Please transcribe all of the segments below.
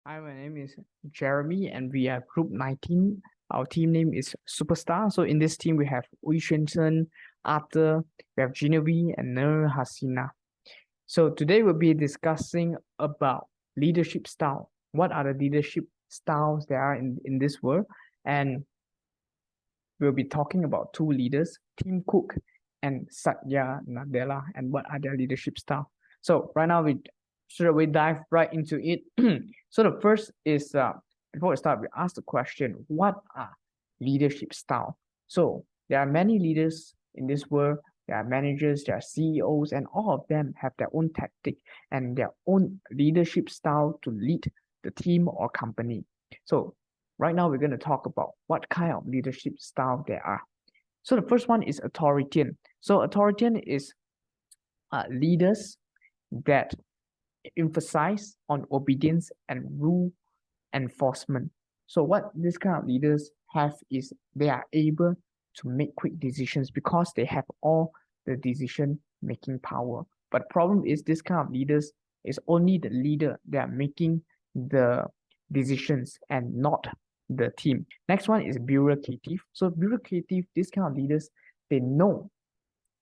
Hi, my name is Jeremy, and we are Group 19. Our team name is Superstar. So in this team, we have Ui Shensen, Arthur, we have Genevieve, and Nur Hasina. So today we'll be discussing about leadership style. What are the leadership styles there are in this world? And we'll be talking about two leaders, Tim Cook and Satya Nadella, and what are their leadership style. So right now we should we dive right into it. So the first is before we start, we ask the question, what are leadership style? So there are many leaders in this world. There are managers, there are CEOs, and all of them have their own tactic and their own leadership style to lead the team or company. So right now we're going to talk about what kind of leadership style there are. So the first one is authoritarian. So authoritarian is leaders that emphasize on obedience and rule enforcement. So what this kind of leaders have is they are able to make quick decisions because they have all the decision making power. But the problem is this kind of leaders is only the leader that are making the decisions and not the team. Next one is bureaucratic. So bureaucratic, this kind of leaders, they know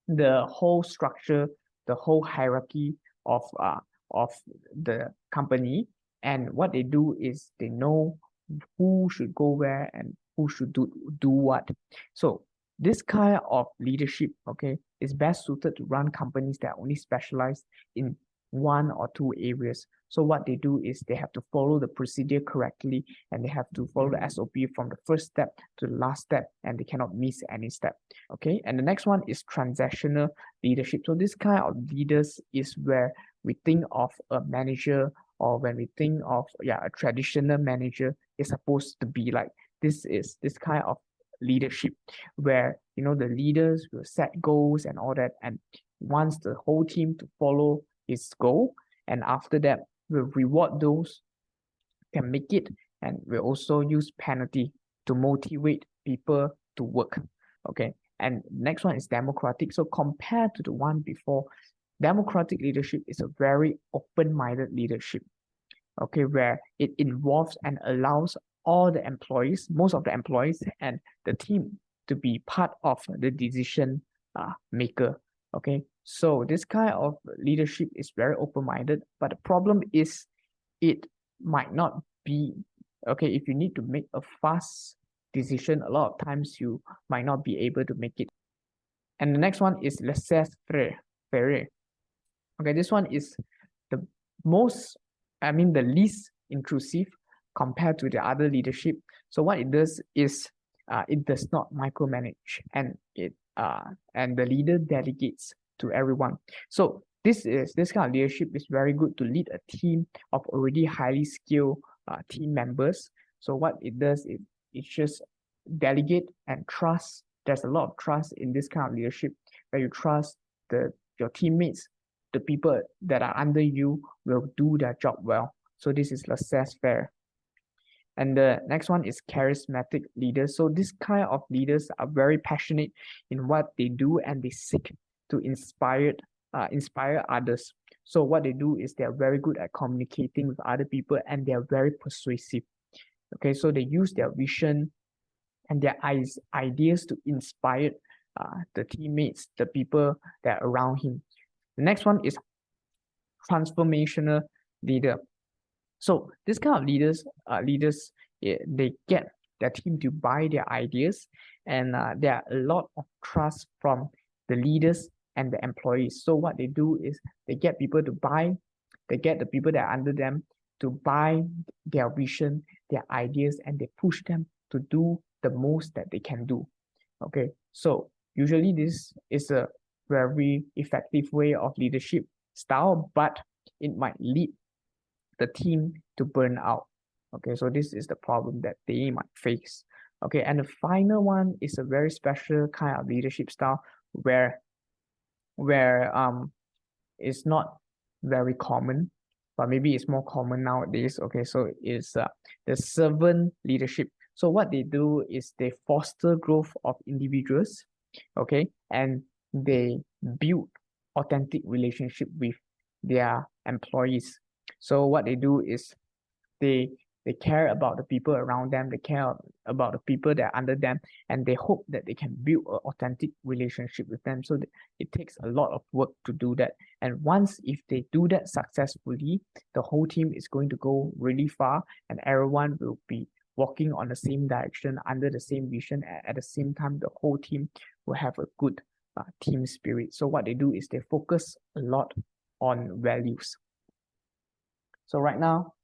the whole structure, the whole hierarchy of the company, and what they do is they know who should go where and who should do what. So this kind of leadership, okay, is best suited to run companies that only specialize in one or two areas. So what they do is they have to follow the procedure correctly, and they have to follow the SOP from the first step to the last step, and they cannot miss any step. Okay, and the next one is transactional leadership. So this kind of leaders is where we think of a manager, or when we think of a traditional manager is supposed to be like. This is this kind of leadership where the leaders will set goals and all that, and wants the whole team to follow his goal, and after that we'll reward those can make it, and we'll also use penalty to motivate people to work. Okay, and next one is democratic. So compared to the one before, democratic leadership is a very open-minded leadership, okay, where it involves and allows all the employees, most of the employees and the team to be part of the decision maker. Okay, so this kind of leadership is very open-minded, but the problem is it might not be okay. If you need to make a fast decision, a lot of times you might not be able to make it. And the next one is laissez-faire. Okay, this one is the most, the least intrusive compared to the other leadership. So what it does is it does not micromanage, and the leader delegates to everyone. So this kind of leadership is very good to lead a team of already highly skilled team members. So what it does is it just delegate and trust. There's a lot of trust in this kind of leadership where you trust your teammates, the people that are under you will do their job well. So this is laissez-faire. And the next one is charismatic leaders. So this kind of leaders are very passionate in what they do, and they seek to inspire others. So what they do is they're very good at communicating with other people, and they're very persuasive. Okay, so they use their vision and their ideas to inspire the teammates, the people that are around him. The next one is transformational leader. So this kind of leaders, they get their team to buy their ideas, and there are a lot of trust from the leaders and the employees. So what they do is they get people to buy, they get the people that are under them to buy their vision, their ideas, and they push them to do the most that they can do. Okay, so usually this is a very effective way of leadership style, but it might lead the team to burn out. Okay, so this is the problem that they might face. Okay, and the final one is a very special kind of leadership style where it's not very common, but maybe it's more common nowadays. Okay, so it's the servant leadership. So what they do is they foster growth of individuals, okay, and they build authentic relationship with their employees. So what they do is they care about the people around them, they care about the people that are under them, and they hope that they can build an authentic relationship with them. So it takes a lot of work to do that. And once if they do that successfully, the whole team is going to go really far, and everyone will be walking on the same direction under the same vision. At the same time, the whole team will have a good team spirit. So what they do is they focus a lot on values. So right now,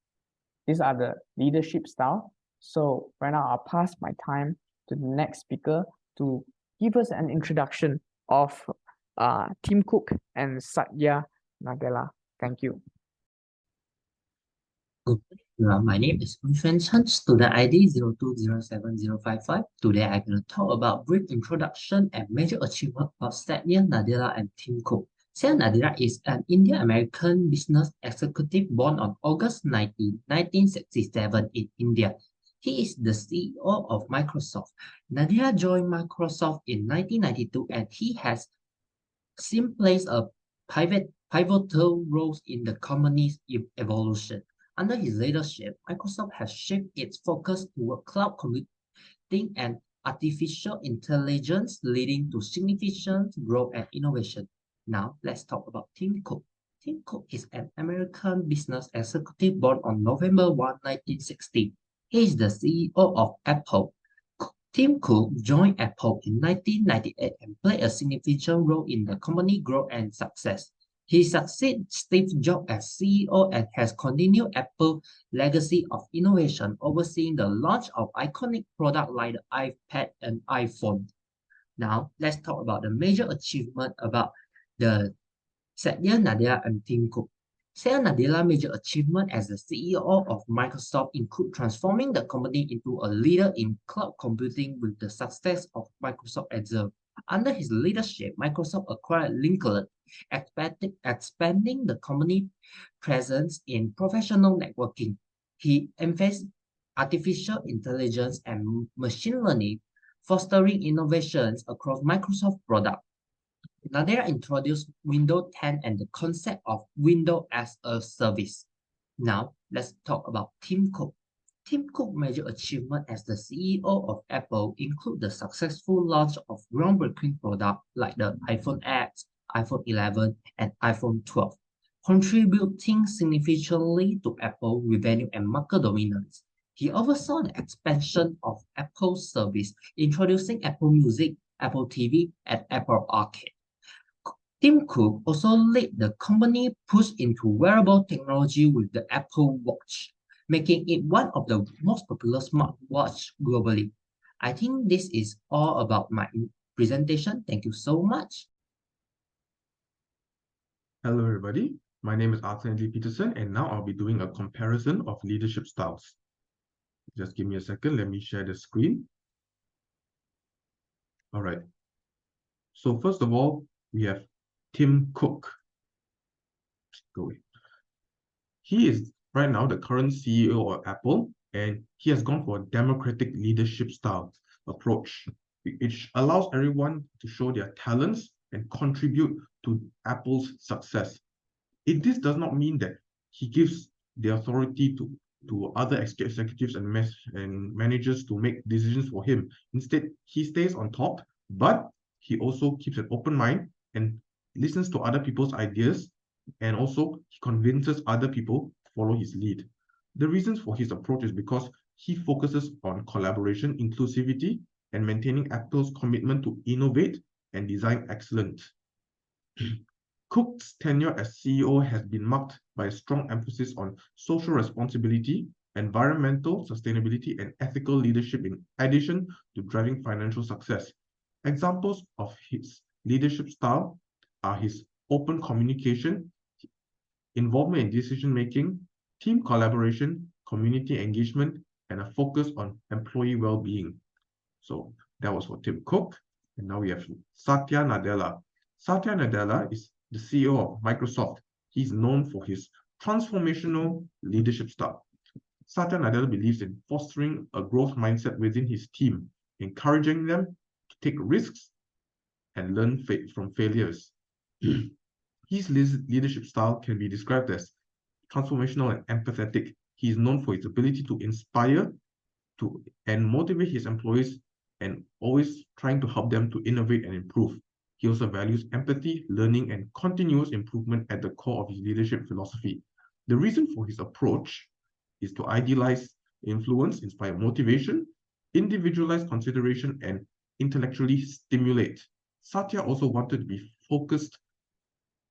these are the leadership style. So right now, I'll pass my time to the next speaker to give us an introduction of Tim Cook and Satya Nadella. Thank you. Good. My name is Yunxuan Chen, student ID 02070555. Today I'm going to talk about brief introduction and major achievement of Satya Nadella and Tim Cook. Satya Nadella is an Indian-American business executive born on August 19, 1967 in India. He is the CEO of Microsoft. Nadella joined Microsoft in 1992 and he has since played a pivotal role in the company's evolution. Under his leadership, Microsoft has shifted its focus toward cloud computing and artificial intelligence, leading to significant growth and innovation. Now, let's talk about Tim Cook. Tim Cook is an American business executive born on November 1, 1960. He is the CEO of Apple. Tim Cook joined Apple in 1998 and played a significant role in the company's growth and success. He succeeded Steve Jobs as CEO and has continued Apple's legacy of innovation, overseeing the launch of iconic products like the iPad and iPhone. Now, let's talk about the major achievement about the Satya Nadella and Tim Cook. Satya Nadella's major achievement as the CEO of Microsoft include transforming the company into a leader in cloud computing with the success of Microsoft Azure. Under his leadership, Microsoft acquired LinkedIn, expanding the company's presence in professional networking. He emphasized artificial intelligence and machine learning, fostering innovations across Microsoft products. Nadella introduced Windows 10 and the concept of Windows as a service. Now, let's talk about Tim Cook. Tim Cook's major achievement as the CEO of Apple include the successful launch of groundbreaking products like the iPhone X, iPhone 11, and iPhone 12, contributing significantly to Apple's revenue and market dominance. He oversaw the expansion of Apple's service, introducing Apple Music, Apple TV, and Apple Arcade. Tim Cook also led the company push into wearable technology with the Apple Watch, making it one of the most popular smartwatches globally. I think this is all about my presentation. Thank you so much. Hello everybody, my name is Arthur Lee Peterson and now I'll be doing a comparison of leadership styles. Just give me a second, let me share the screen. All right, so first of all, we have Tim Cook. Go away. He is right now the current CEO of Apple and he has gone for a democratic leadership style approach, which allows everyone to show their talents and contribute to Apple's success. This does not mean that he gives the authority to other executives and managers to make decisions for him. Instead, he stays on top, but he also keeps an open mind and listens to other people's ideas, and also he convinces other people to follow his lead. The reasons for his approach is because he focuses on collaboration, inclusivity, and maintaining Apple's commitment to innovate and design excellence. Cook's tenure as CEO has been marked by a strong emphasis on social responsibility, environmental sustainability, and ethical leadership in addition to driving financial success. Examples of his leadership style are his open communication, involvement in decision-making, team collaboration, community engagement, and a focus on employee well-being. So that was for Tim Cook. And now we have Satya Nadella. Satya Nadella is the CEO of Microsoft. He's known for his transformational leadership style. Satya Nadella believes in fostering a growth mindset within his team, encouraging them to take risks and learn from failures. His leadership style can be described as transformational and empathetic. He is known for his ability to inspire and motivate his employees and always trying to help them to innovate and improve. He also values empathy, learning, and continuous improvement at the core of his leadership philosophy. The reason for his approach is to idealize influence, inspire motivation, individualize consideration, and intellectually stimulate. Satya also wanted to be focused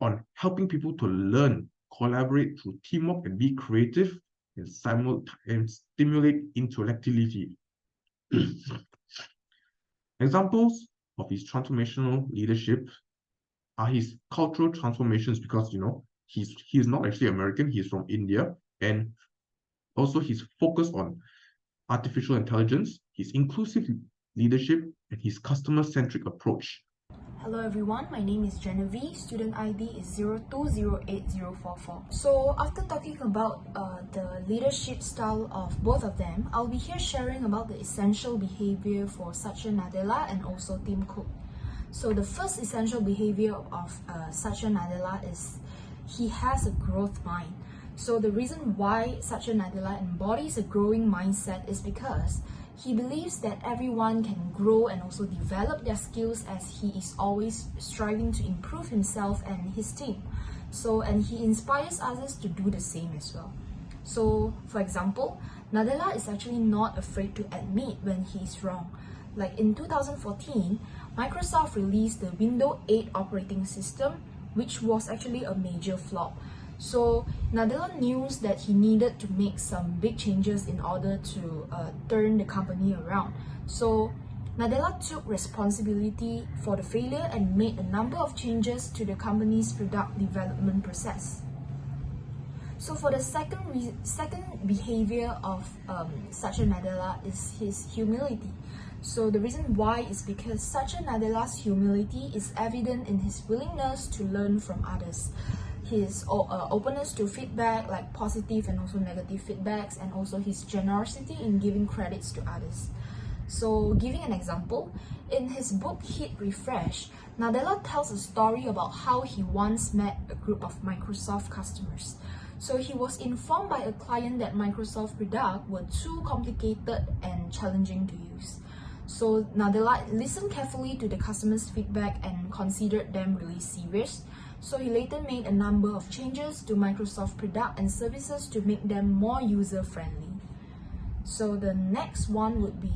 on helping people to learn, collaborate through teamwork, and be creative and stimulate intellectuality. Examples of his transformational leadership are his cultural transformations, because he's not actually American, he's from India, and also his focus on artificial intelligence, his inclusive leadership, and his customer-centric approach. Hello everyone, my name is Genevieve, student ID is 02080044. So after talking about the leadership style of both of them, I'll be here sharing about the essential behavior for Satya Nadella and also Tim Cook. So the first essential behavior of Satya Nadella is he has a growth mind. So the reason why Satya Nadella embodies a growing mindset is because he believes that everyone can grow and also develop their skills, as he is always striving to improve himself and his team. And he inspires others to do the same as well. So for example, Nadella is actually not afraid to admit when he's wrong. Like in 2014, Microsoft released the Windows 8 operating system, which was actually a major flop. So Nadella knew that he needed to make some big changes in order to turn the company around. So Nadella took responsibility for the failure and made a number of changes to the company's product development process. So for the second behavior of Satya Nadella is his humility. So the reason why is because Satya Nadella's humility is evident in his willingness to learn from others, his openness to feedback, like positive and also negative feedbacks, and also his generosity in giving credits to others. So giving an example, in his book Hit Refresh, Nadella tells a story about how he once met a group of Microsoft customers. So he was informed by a client that Microsoft products were too complicated and challenging to use. So Nadella listened carefully to the customers' feedback and considered them really serious. So he later made a number of changes to Microsoft products and services to make them more user-friendly. So the next one would be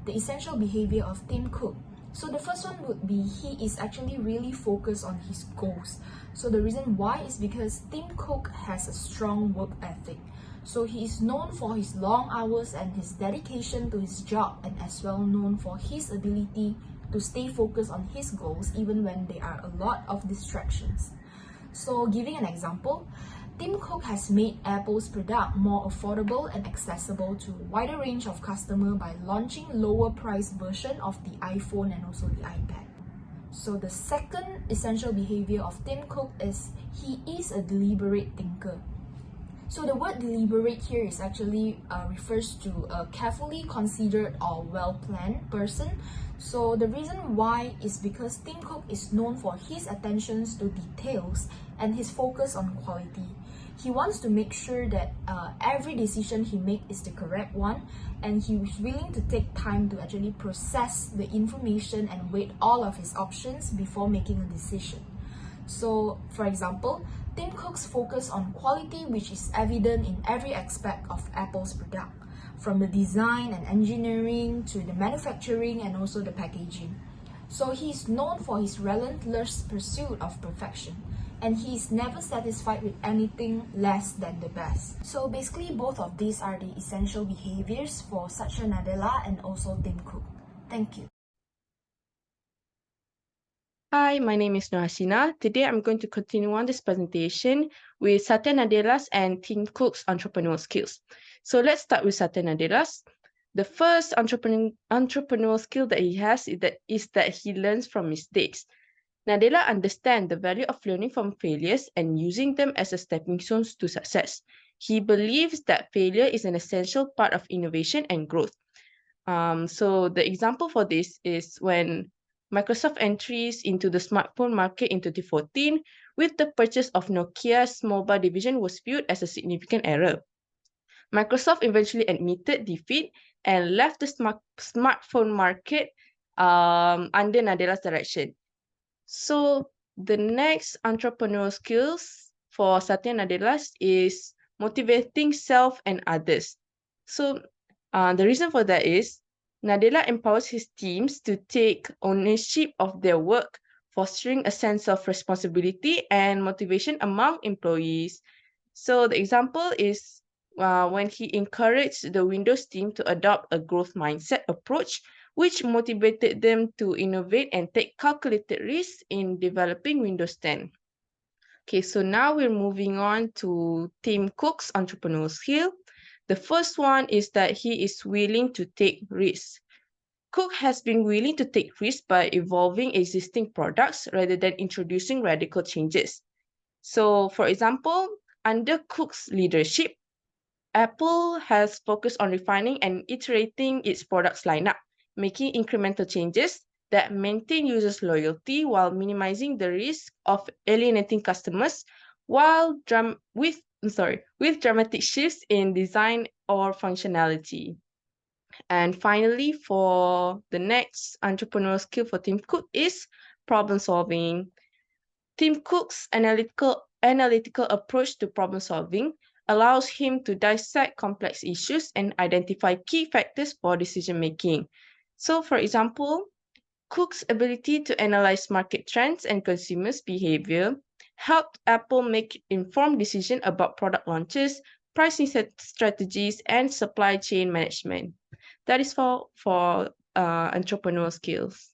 the essential behavior of Tim Cook. So the first one would be he is actually really focused on his goals. So the reason why is because Tim Cook has a strong work ethic. So he is known for his long hours and his dedication to his job, and as well known for his ability to stay focused on his goals even when there are a lot of distractions. So giving an example, Tim Cook has made Apple's product more affordable and accessible to a wider range of customers by launching lower price version of the iPhone and also the iPad. So the second essential behavior of Tim Cook is he is a deliberate thinker. So the word deliberate here is actually refers to a carefully considered or well-planned person. So the reason why is because Tim Cook is known for his attentions to details and his focus on quality. He wants to make sure that every decision he makes is the correct one, and he is willing to take time to actually process the information and weigh all of his options before making a decision. So for example, Tim Cook's focus on quality, which is evident in every aspect of Apple's product, from the design and engineering to the manufacturing and also the packaging. So he is known for his relentless pursuit of perfection, and he is never satisfied with anything less than the best. So basically, both of these are the essential behaviors for Satya Nadella and also Tim Cook. Thank you. Hi, my name is Nohasina. Today I'm going to continue on this presentation with Satya Nadella's and Tim Cook's entrepreneurial skills. So let's start with Satya Nadella's. The first entrepreneurial skill that he has is that he learns from mistakes. Nadella understands the value of learning from failures and using them as a stepping stone to success. He believes that failure is an essential part of innovation and growth. So the example for this is when Microsoft entries into the smartphone market in 2014 with the purchase of Nokia's mobile division was viewed as a significant error. Microsoft eventually admitted defeat and left the smartphone market under Nadella's direction. So the next entrepreneurial skills for Satya Nadella's is motivating self and others. So the reason for that is Nadella empowers his teams to take ownership of their work, fostering a sense of responsibility and motivation among employees. So the example is when he encouraged the Windows team to adopt a growth mindset approach, which motivated them to innovate and take calculated risks in developing Windows 10. Okay, so now we're moving on to Tim Cook's entrepreneurial skill. The first one is that he is willing to take risks. Cook has been willing to take risks by evolving existing products rather than introducing radical changes. So, for example, under Cook's leadership, Apple has focused on refining and iterating its products lineup, making incremental changes that maintain users' loyalty while minimizing the risk of alienating customers with dramatic shifts in design or functionality. And finally, for the next entrepreneurial skill for Tim Cook is problem solving. Tim Cook's analytical approach to problem solving allows him to dissect complex issues and identify key factors for decision making. So, for example, Cook's ability to analyze market trends and consumers' behavior helped Apple make informed decisions about product launches, pricing strategies, and supply chain management. That is for entrepreneurial skills.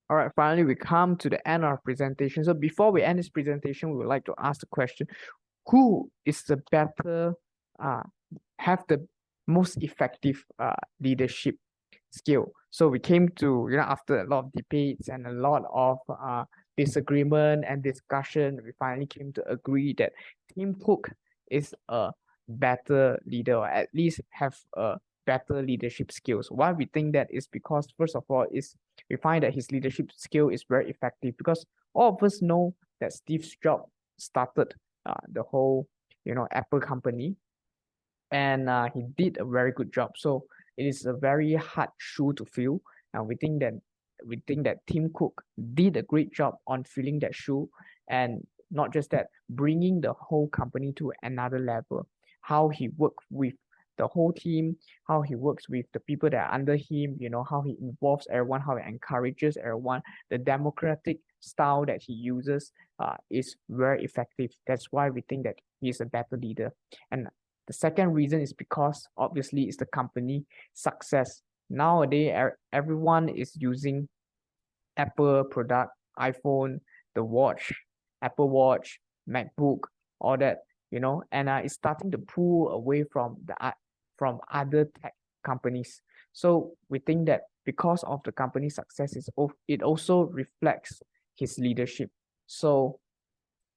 All right, finally, we come to the end of our presentation. So before we end this presentation, we would like to ask the question, who is the better, have the most effective leadership skill? So we came to, after a lot of debates and a lot of disagreement and discussion, we finally came to agree that Tim Cook is a better leader, or at least have a better leadership skills. Why we think that is because, first of all, we find that his leadership skill is very effective because all of us know that Steve Jobs started the whole Apple company, and he did a very good job. So it is a very hard shoe to fill, and we think that Tim Cook did a great job on filling that shoe, and not just that, bringing the whole company to another level. How he worked with the whole team, how he works with the people that are under him, how he involves everyone, how he encourages everyone, the democratic style that he uses is very effective. That's why we think that he is a better leader. And the second reason is because obviously it's the company success. Nowadays, everyone is using Apple product, iPhone, the watch, Apple Watch, MacBook, all that, and it's starting to pull away from other tech companies. So we think that because of the company's success, it also reflects his leadership. So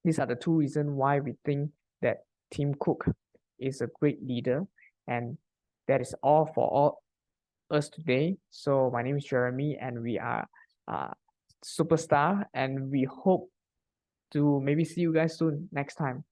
these are the two reasons why we think that Tim Cook is a great leader. And that is all for all us today. So my name is Jeremy, and we are Superstar, and we hope to maybe see you guys soon next time.